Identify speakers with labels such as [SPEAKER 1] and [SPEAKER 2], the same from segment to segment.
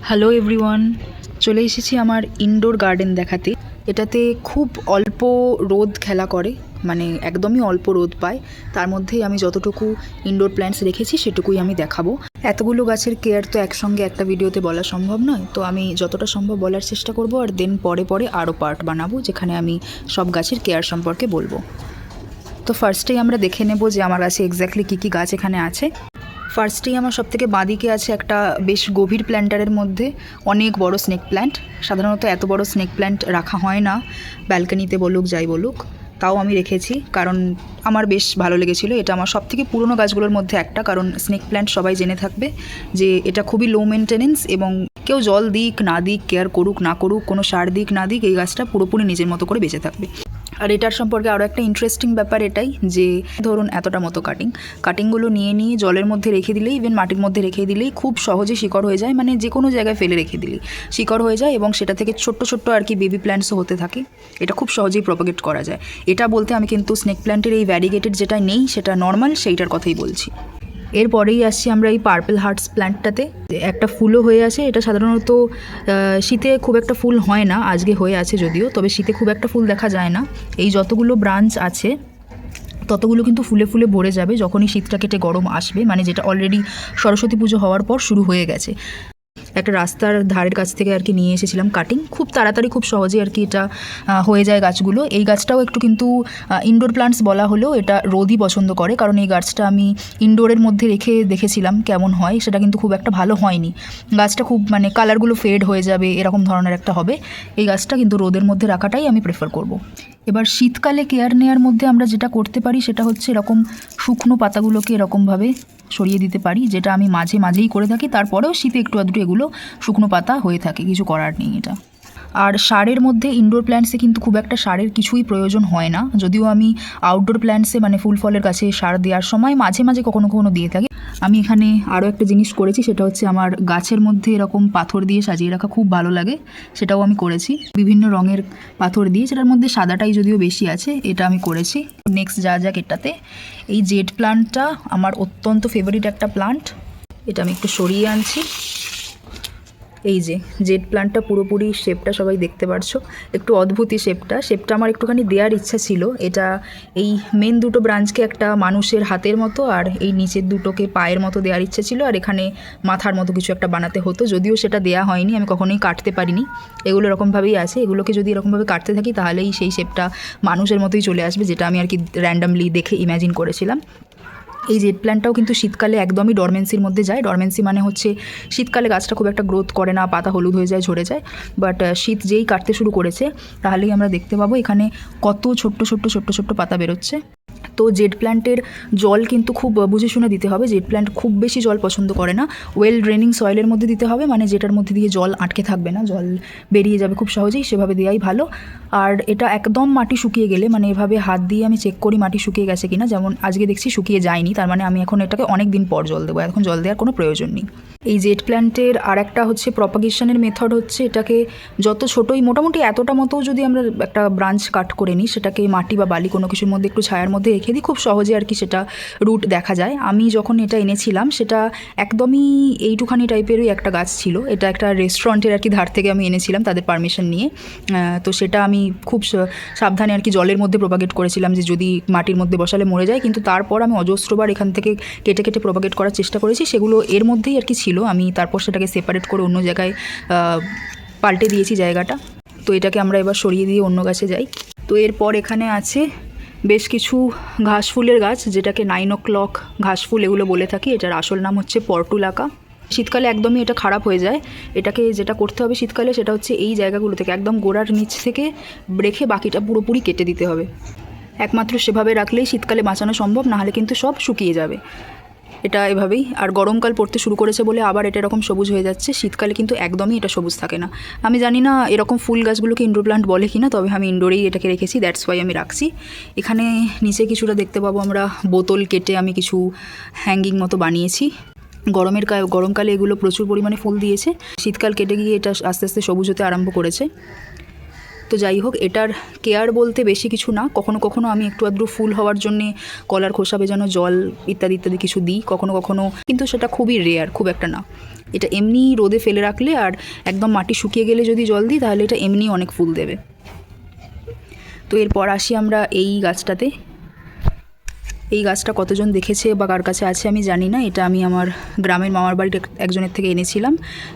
[SPEAKER 1] Hello everyone, চলে এসেছি আমার ইনডোর গার্ডেন দেখাতে। এটাতে খুব অল্প রোদ খেলা করে, মানে একদমই অল্প রোদ পায়। তার মধ্যেই আমি যতটুকু ইনডোর প্ল্যান্টস রেখেছি সেটুকুই আমি দেখাবো। এতগুলো গাছের কেয়ার তো একসঙ্গে একটা ভিডিওতে বলা সম্ভব নয়, তো আমি যতটা সম্ভব বলার চেষ্টা করব, আর দেন পরে পরে আরও পার্ট বানাবো যেখানে আমি সব গাছের কেয়ার সম্পর্কে বলবো। তো ফার্স্টেই আমরা দেখে নেব যে আমার কাছে এক্স্যাক্টলি কী কী গাছ এখানে আছে। ফার্স্টেই আমার সবথেকে বাঁদিকে আছে একটা বেশ গভীর প্ল্যান্টারের মধ্যে অনেক বড় স্নেক প্ল্যান্ট। সাধারণত এত বড় স্নেক প্ল্যান্ট রাখা হয় না ব্যালকনিতে বলুক যাই বলুক, তাও আমি রেখেছি কারণ আমার বেশ ভালো লেগেছিলো। এটা আমার সবথেকে পুরনো গাছগুলোর মধ্যে একটা, কারণ স্নেক প্ল্যান্ট সবাই জেনে থাকবে যে এটা খুবই লো মেনটেনেন্স, এবং কেউ জল দিক না দিক, কেয়ার করুক না করুক, কোনো সার দিক না দিক, এই গাছটা পুরোপুরি নিজের মতো করে বেঁচে থাকবে। আর এটার সম্পর্কে আরও একটা ইন্টারেস্টিং ব্যাপার এটাই যে ধরুন এতটা মতো কাটিংগুলো নিয়ে জলের মধ্যে রেখে দিলেই, ইভেন মাটির মধ্যে রেখে দিলেই খুব সহজে শিকড় হয়ে যায়, মানে যে কোনো জায়গায় ফেলে রেখে দিলেই শিকড় হয়ে যায়, এবং সেটা থেকে ছোট্ট ছোট্ট আর কি বেবি প্ল্যান্টসও হতে থাকে। এটা খুব সহজেই প্রপাগেট করা যায়। এটা বলতে আমি কিন্তু স্নেক প্ল্যান্টের এই ভ্যারিগেটেড যেটা নেই সেটা নর্মাল, সেইটার কথাই বলছি। এরপরেই আসছি আমরা এই পার্পল হার্টস প্ল্যান্টটাতে। একটা ফুলও হয়ে আছে। এটা সাধারণত শীতে খুব একটা ফুল হয় না, আজকে হয়ে আছে যদিও, তবে শীতে খুব একটা ফুল দেখা যায় না। এই যতগুলো ব্রাঞ্চ আছে ততগুলো কিন্তু ফুলে ফুলে ভরে যাবে যখনই শীতটা কেটে গরম আসবে, মানে যেটা অলরেডি সরস্বতী পুজো হওয়ার পর শুরু হয়ে গেছে। একটা রাস্তার ধারের কাছ থেকে আর কি নিয়ে এসেছিলাম কাটিং, খুব তাড়াতাড়ি খুব সহজে আর কি এটা হয়ে যায় গাছগুলো। এই গাছটাও একটু কিন্তু ইনডোর প্ল্যান্টস বলা হলেও এটা রোদই পছন্দ করে, কারণ এই গাছটা আমি ইনডোরের মধ্যে রেখে দেখেছিলাম কেমন হয়, সেটা কিন্তু খুব একটা ভালো হয়নি। গাছটা খুব মানে কালারগুলো ফেড হয়ে যাবে এরকম ধরনের একটা হবে। এই গাছটা কিন্তু রোদের মধ্যে রাখাটাই আমি প্রেফার করব। এবার শীতকালে কেয়ার নেওয়ার মধ্যে আমরা যেটা করতে পারি সেটা হচ্ছে এরকম শুকনো পাতাগুলোকে এরকমভাবে সরিয়ে দিতে পারি, যেটা আমি মাঝে মাঝেই করে থাকি। তারপরেও শীতে একটু আধটু এগুলো শুকনো পাতা হয়ে থাকে, কিছু করার নেই এটা। আর সারের মধ্যে ইনডোর প্ল্যান্টসে কিন্তু খুব একটা সারের কিছুই প্রয়োজন হয় না, যদিও আমি আউটডোর প্ল্যান্টসে মানে ফুল ফলের গাছে সার দেওয়ার সময় মাঝে মাঝে কখনো কখনো দিয়ে থাকি। আমি এখানে আরও একটা জিনিস করেছি, সেটা হচ্ছে আমার গাছের মধ্যে এরকম পাথর দিয়ে সাজিয়ে রাখা খুব ভালো লাগে, সেটাও আমি করেছি বিভিন্ন রঙের পাথর দিয়ে, সেটার মধ্যে সাদাটাই যদিও বেশি আছে, এটা আমি করেছি। নেক্সট যা যাক এটাতে, এই জেড প্লান্টটা আমার অত্যন্ত ফেভারিট একটা প্লান্ট। এটা আমি একটু সরিয়ে আনছি। এই যে জেড প্লান্টটা পুরোপুরি শেপটা সবাই দেখতে পারছো, একটু অদ্ভুতই শেপটা আমার একটুখানি দেওয়ার ইচ্ছা ছিল। এটা এই মেন দুটো ব্রাঞ্চকে একটা মানুষের হাতের মতো আর এই নিচের দুটোকে পায়ের মতো দেওয়ার ইচ্ছা ছিল, আর এখানে মাথার মতো কিছু একটা বানাতে হতো, যদিও সেটা দেওয়া হয়নি, আমি কখনোই কাটতে পারিনি। এগুলো এরকমভাবেই আছে, এগুলোকে যদি এরকমভাবে কাটতে থাকি তাহলেই সেই শেপটা মানুষের মতোই চলে আসবে, যেটা আমি আর কি র্যান্ডামলি দেখে ইম্যাজিন করেছিলাম। এই জেড প্ল্যান্টটাও কিন্তু শীতকালে একদমই ডরমেন্সির মধ্যে যায়। ডরমেন্সি মানে হচ্ছে শীতকালে গাছটা খুব একটা গ্রোথ করে না, পাতা হলুদ হয়ে যায়, ঝরে যায়। বাট শীত যেই কাটতে শুরু করেছে তাহলেই আমরা দেখতে পাবো এখানে কত ছোট্ট ছোট্ট ছোট্ট ছোট্ট পাতা বেরোচ্ছে। তো জেড প্ল্যান্টের জল কিন্তু খুব বুঝে শুনে দিতে হবে। জেড প্ল্যান্ট খুব বেশি জল পছন্দ করে না, ওয়েল ড্রেনিং সয়েলের মধ্যে দিতে হবে, মানে যেটার মধ্যে দিয়ে জল আটকে থাকবে না, জল বেরিয়ে যাবে খুব সহজেই, সেভাবে দেওয়াই ভালো। আর এটা একদম মাটি শুকিয়ে গেলে, মানে এভাবে হাত দিয়ে আমি চেক করি মাটি শুকিয়ে গেছে কিনা, যেমন আজকে দেখছি শুকিয়ে যায়নি, তার মানে আমি এখন এটাকে অনেক দিন পর জল দেবো, এখন জল দেওয়ার কোনো প্রয়োজন নেই। এই জেড প্ল্যান্টের আর একটা হচ্ছে প্রপাগেশনের মেথড হচ্ছে, এটাকে যত ছোটোই মোটামুটি এতটা মতো যদি আমরা একটা ব্রাঞ্চ কাট করে নিই, সেটাকে মাটি বা বালি কোনো কিছুর মধ্যে একটু ছায়ার মধ্যে রেখে দিই, খুব সহজে আর কি সেটা রুট দেখা যায়। আমি যখন এটা এনেছিলাম সেটা একদমই এইটুখানি টাইপেরই একটা গাছ ছিল, এটা একটা রেস্টুরেন্টের আর কি ধার থেকে আমি এনেছিলাম তাদের পারমিশন নিয়ে। তো সেটা আমি খুব সাবধানে আর কি জলের মধ্যে প্রপাগেট করেছিলাম, যে যদি মাটির মধ্যে বসালে মরে যায়, কিন্তু তারপর আমি অজস্রবার এখান থেকে কেটে কেটে প্রপাগেট করার চেষ্টা করেছি, সেগুলো এর মধ্যেই আর কি ছিল। আমি তারপর সেটাকে সেপারেট করে অন্য জায়গায় পাল্টে দিয়েছি জায়গাটা। তো এটাকে আমরা এবার সরিয়ে দিয়ে অন্য গাছে যাই। তো এরপর এখানে আছে বেশ কিছু ঘাস ফুলের গাছ, যেটাকে 9 o'clock ঘাস ফুল এগুলো বলে থাকি। এটার আসল নাম হচ্ছে পর্টুলাকা। শীতকালে একদমই এটা খারাপ হয়ে যায়। এটাকে যেটা করতে হবে শীতকালে সেটা হচ্ছে এই জায়গাগুলো থেকে একদম গোড়ার নিচ থেকে রেখে বাকিটা পুরোপুরি কেটে দিতে হবে। একমাত্র সেভাবে রাখলেই শীতকালে বাঁচানো সম্ভব, নাহলে কিন্তু সব শুকিয়ে যাবে। এটা এভাবেই। আর গরমকাল পড়তে শুরু করেছে বলে আবার এটা এরকম সবুজ হয়ে যাচ্ছে, শীতকালে কিন্তু একদমই এটা সবুজ থাকে না। আমি জানি না এরকম ফুল গাছগুলোকে ইনডোর প্লান্ট বলে কি না, তবে আমি ইনডোরেই এটাকে রেখেছি, দ্যাটস ওয়াই আমি রাখছি। এখানে নিচে কিছুটা দেখতে পাবো আমরা বোতল কেটে আমি কিছু হ্যাঙ্গিং মতো বানিয়েছি। গরমকালে এগুলো প্রচুর পরিমাণে ফুল দিয়েছে, শীতকাল কেটে গিয়ে এটা আস্তে আস্তে সবুজ হতে আরম্ভ করেছে। তো যাই হোক, এটার কেয়ার বলতে বেশি কিছু না। কখনো কখনো আমি একটু আধটু ফুল হওয়ার জন্যে কলার খোসা ভেজানো জল ইত্যাদি ইত্যাদি কিছু দিই কখনো কখনো, কিন্তু সেটা খুবই রেয়ার, খুব একটা না। এটা এমনি রোদে ফেলে রাখলে আর একদম মাটি শুকিয়ে গেলে যদি জল দিই তাহলে এটা এমনি অনেক ফুল দেবে। তো এরপর আসি আমরা এই গাছটাতে। এই গাছটা কতজন দেখেছে বা কার কাছে আছে আমি জানি না। এটা আমি আমার গ্রামের মামার বাড়ির একজনের থেকে এনেছিলাম।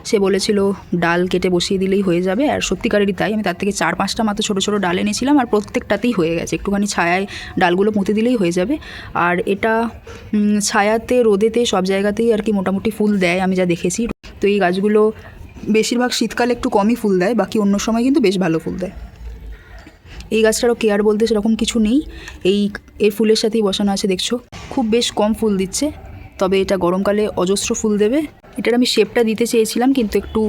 [SPEAKER 1] সে বলেছিল ডাল কেটে বসিয়ে দিলেই হয়ে যাবে, আর সত্যিকারেরই তাই। আমি তার থেকে 4-5টা মাত্র ছোটো ছোটো ডাল এনেছিলাম, আর প্রত্যেকটাতেই হয়ে গেছে। একটুখানি ছায়ায় ডালগুলো পুঁতে দিলেই হয়ে যাবে। আর এটা ছায়াতে, রোদেতে, সব জায়গাতেই আর কি মোটামুটি ফুল দেয় আমি যা দেখেছি। তো এই গাছগুলো বেশিরভাগ শীতকালে একটু কমই ফুল দেয়, বাকি অন্য সময় কিন্তু বেশ ভালো ফুল দেয়। এই গাছটারও কেয়ার বলতে সেরকম কিছু নেই। এর ফুলের সাথেই বসানো আছে, দেখছো খুব বেশ কম ফুল দিচ্ছে, তবে এটা গরমকালে অজস্র ফুল দেবে। এটার আমি শেপটা দিতে চেয়েছিলাম কিন্তু একটু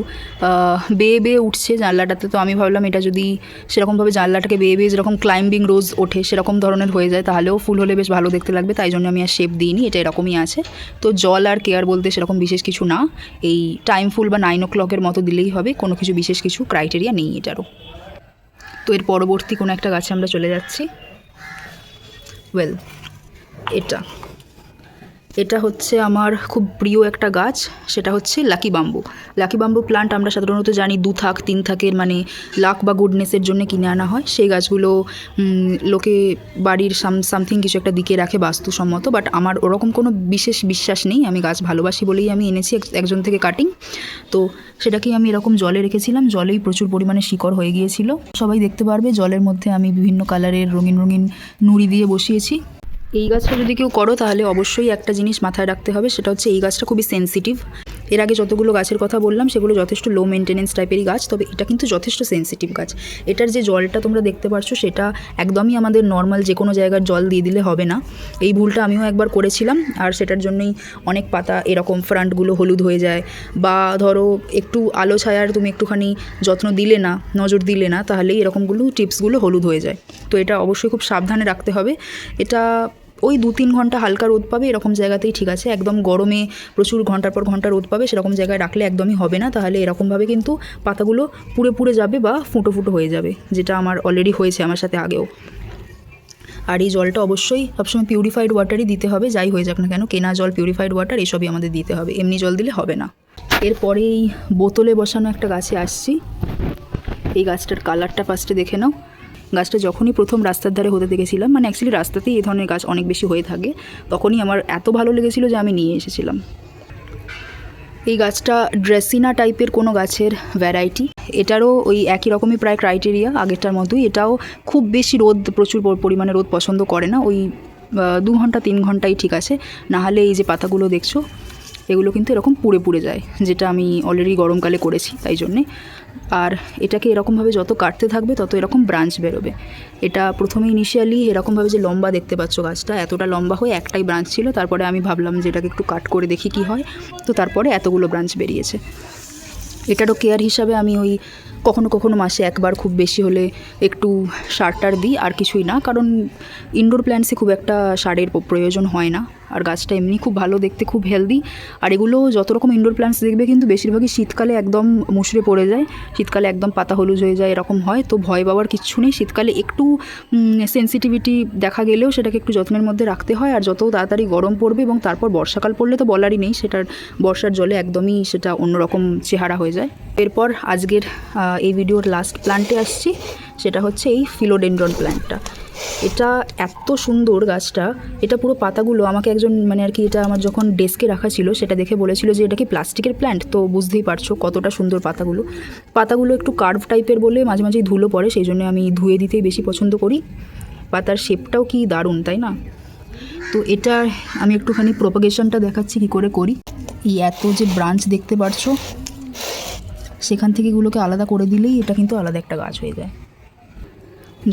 [SPEAKER 1] বেয়ে বেয়ে উঠছে জানলাটাতে। তো আমি ভাবলাম এটা যদি সেরকমভাবে জানলাটাকে বেয়ে বেয়ে যেরকম ক্লাইম্বিং রোজ ওঠে সেরকম ধরনের হয়ে যায় তাহলেও ফুল হলে বেশ ভালো দেখতে লাগবে, তাই জন্য আমি আর শেপ দিইনি। এটা এরকমই আছে। তো জল আর কেয়ার বলতে সেরকম বিশেষ কিছু না। এই টাইম ফুল বা 9 o'clock মতো দিলেই হবে, কোনো কিছু বিশেষ কিছু ক্রাইটেরিয়া নেই এটারও। তো এর পরবর্তী কোনো একটা গাছে আমরা চলে যাচ্ছি। এটা হচ্ছে আমার খুব প্রিয় একটা গাছ, সেটা হচ্ছে lucky bamboo. Lucky bamboo plant আমরা সাধারণত জানি 2 থাক 3 থাকের, মানে লাক বা গুডনেসের জন্য কিনে আনা হয়। সেই গাছগুলো লোকে বাড়ির সামথিং কিছু একটা দিকে রাখে বাস্তুসম্মত, বাট আমার ওরকম কোনো বিশেষ বিশ্বাস নেই। আমি গাছ ভালোবাসি বলেই আমি এনেছি একজন থেকে কাটিং। তো সেটাকেই আমি এরকম জলে রেখেছিলাম, জলেই প্রচুর পরিমাণে শিকড় হয়ে গিয়েছিল। সবাই দেখতে পারবে জলের মধ্যে আমি বিভিন্ন কালারের রঙিন রঙিন নুড়ি দিয়ে বসিয়েছি। এই গাছটা যদি কেউ করো তাহলে অবশ্যই একটা জিনিস মাথায় রাখতে হবে, সেটা হচ্ছে এই গাছটা খুবই সেন্সিটিভ। এর আগে যতগুলো গাছের কথা বললাম সেগুলো যথেষ্ট লো মেনটেনেন্স টাইপেরই গাছ, তবে এটা কিন্তু যথেষ্ট সেন্সিটিভ গাছ। এটার যে জলটা তোমরা দেখতে পাচ্ছ সেটা একদমই আমাদের নর্মাল যে কোনো জায়গার জল দিয়ে দিলে হবে না। এই ভুলটা আমিও একবার করেছিলাম, আর সেটার জন্যই অনেক পাতা এরকম ফ্রান্টগুলো হলুদ হয়ে যায়। বা ধরো একটু আলো ছায়ার তুমি একটুখানি যত্ন দিলে না, নজর দিলে না, তাহলেই এরকমগুলো টিপসগুলো হলুদ হয়ে যায়। তো এটা অবশ্যই খুব সাবধানে রাখতে হবে। এটা ওই 2-3 ঘন্টা হালকা রোদ পাবে এরকম জায়গাতেই ঠিক আছে। একদম গরমে প্রচুর ঘন্টার পর ঘন্টা রোদ পাবে সেরকম জায়গায় রাখলে একদমই হবে না, তাহলে এরকমভাবে কিন্তু পাতাগুলো পুড়ে পুড়ে যাবে বা ফুটো ফুটো হয়ে যাবে, যেটা আমার অলরেডি হয়েছে আমার সাথে আগেও। আর এই জলটা অবশ্যই সবসময় পিউরিফাইড ওয়াটারই দিতে হবে, যাই হয়ে যাক না কেন। কেনা জল, পিউরিফাইড ওয়াটার এসবই আমাদের দিতে হবে, এমনি জল দিলে হবে না। এরপরে এই বোতলে বসানো একটা গাছে আসছি। এই গাছটার কালারটা ফার্স্টে দেখে নাও। গাছটা যখনই প্রথম রাস্তার ধারে হতে দেখেছিলাম, মানে অ্যাকচুয়ালি রাস্তাতেই এই ধরনের গাছ অনেক বেশি হয়ে থাকে, তখনই আমার এত ভালো লেগেছিলো যে আমি নিয়ে এসেছিলাম। এই গাছটা ড্রেসিনা টাইপের কোনো গাছের ভ্যারাইটি। এটারও ওই একই রকমই প্রায় ক্রাইটেরিয়া আগেরটার মতোই। এটাও খুব বেশি রোদ, প্রচুর পরিমাণে রোদ পছন্দ করে না। ওই 2 ঘন্টা 3 ঘন্টাই ঠিক আছে, নাহলে এই যে পাতাগুলো দেখছো এগুলো কিন্তু এরকম পুড়ে পুড়ে যায়, যেটা আমি অলরেডি গরমকালে করেছি তাই জন্যে। আর এটাকে এরকমভাবে যত কাটতে থাকবে তত এরকম ব্রাঞ্চ বেরোবে। এটা প্রথমে ইনিশিয়ালি এরকমভাবে যে লম্বা দেখতে পাচ্ছ গাছটা, এতটা লম্বা হয়ে একটাই ব্রাঞ্চ ছিল। তারপরে আমি ভাবলাম যে এটাকে একটু কাট করে দেখি কি হয়, তো তারপরে এতগুলো ব্রাঞ্চ বেরিয়েছে। এটারও কেয়ার হিসাবে আমি ওই কখনো কখনো মাসে একবার, খুব বেশি হলে একটু সার টার দিই, আর কিছুই না। কারণ ইনডোর প্ল্যান্টসে খুব একটা সারের প্রয়োজন হয় না, আর গাছটা এমনি খুব ভালো দেখতে, খুব হেলদি। আর এগুলো যত রকম ইনডোর প্ল্যান্টস দেখবে কিন্তু বেশিরভাগই শীতকালে একদম মুষড়ে পড়ে যায়, শীতকালে একদম পাতা হলুদ হয়ে যায়, এরকম হয়। তো ভয় পাওয়ার কিচ্ছু নেই। শীতকালে একটু সেন্সিটিভিটি দেখা গেলেও সেটাকে একটু যত্নের মধ্যে রাখতে হয়। আর যত তাড়াতাড়ি গরম পড়বে এবং তারপর বর্ষাকাল পড়লে তো বলারই নেই, সেটার বর্ষার জলে একদমই সেটা অন্যরকম চেহারা হয়ে যায়। এরপর আজকের এই ভিডিওর লাস্ট প্ল্যান্টে আসছি, সেটা হচ্ছে এই ফিলোডেন্ড্রন প্ল্যান্টটা। এটা এত সুন্দর গাছটা। এটা পুরো পাতাগুলো আমাকে একজন, মানে আর কি, এটা আমার যখন ডেস্কে রাখা ছিল সেটা দেখে বলেছিল যে এটা কি প্লাস্টিকের প্ল্যান্ট। তো বুঝতেই পারছো কতটা সুন্দর পাতাগুলো একটু কার্ভ টাইপের বলে মাঝে মাঝেই ধুলো পড়ে, সেই জন্য আমি ধুয়ে দিতেই বেশি পছন্দ করি। পাতার শেপটাও কি দারুণ, তাই না? তো এটা আমি একটুখানি প্রোপাগেশনটা দেখাচ্ছি কী করে করি। এই এত যে ব্রাঞ্চ দেখতে পারছো, সেখান থেকে এগুলোকে আলাদা করে দিলেই এটা কিন্তু আলাদা একটা গাছ হয়ে যায়।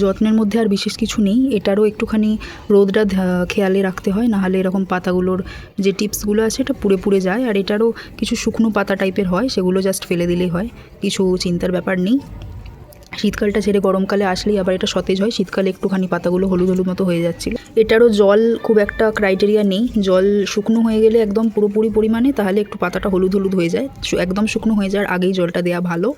[SPEAKER 1] যত্নের মধ্যে আর বিশেষ কিছু নেই। এটারও একটুখানি রোদটা খেয়ালে রাখতে হয়, নাহলে এরকম পাতাগুলোর যে টিপসগুলো আছে এটা পুড়ে পুড়ে যায়। আর এটারও কিছু শুকনো পাতা টাইপের হয়, সেগুলো জাস্ট ফেলে দিলেই হয়, কিছু চিন্তার ব্যাপার নেই। শীতকালটা ছেড়ে গরমকালে আসলেই আবার এটা সতেজ হয়। শীতকালে একটুখানি পাতাগুলো হলুদ হলুদ মতো হয়ে যাচ্ছিল। এটারও জল খুব একটা ক্রাইটেরিয়া নেই, জল শুকনো হয়ে গেলে একদম পুরোপুরি পরিমাণে তাহলে একটু পাতাটা হলুদ হলুদ হয়ে যায়, একদম শুকনো হয়ে যাওয়ার আগেই জলটা দেওয়া ভালো।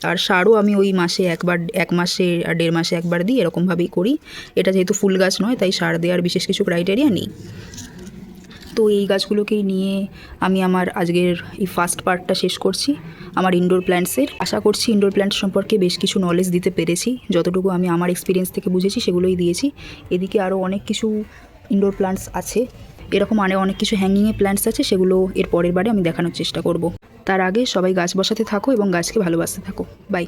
[SPEAKER 1] আর সারও আমি ওই মাসে একবার, 1 মাসে আর 1.5 মাসে একবার দিই, এরকমভাবেই করি। এটা যেহেতু ফুল গাছ নয় তাই সার দেওয়ার বিশেষ কিছু ক্রাইটেরিয়া নেই। তো এই গাছগুলোকেই নিয়ে আমি আমার আজকের এই ফার্স্ট পার্টটা শেষ করছি আমার ইনডোর প্ল্যান্টসের। আশা করছি ইনডোর প্ল্যান্টস সম্পর্কে বেশ কিছু নলেজ দিতে পেরেছি, যতটুকু আমি আমার এক্সপিরিয়েন্স থেকে বুঝেছি সেগুলোই দিয়েছি। এদিকে আরও অনেক কিছু ইনডোর প্ল্যান্টস আছে, এরকম অনেক কিছু হ্যাঙ্গিংয়ে প্ল্যান্টস আছে, সেগুলো এর পরের বারে আমি দেখানোর চেষ্টা করব। তার আগে সবাই গাছ বসাতে থাকো এবং গাছকে ভালোবাসতে থাকো। বাই।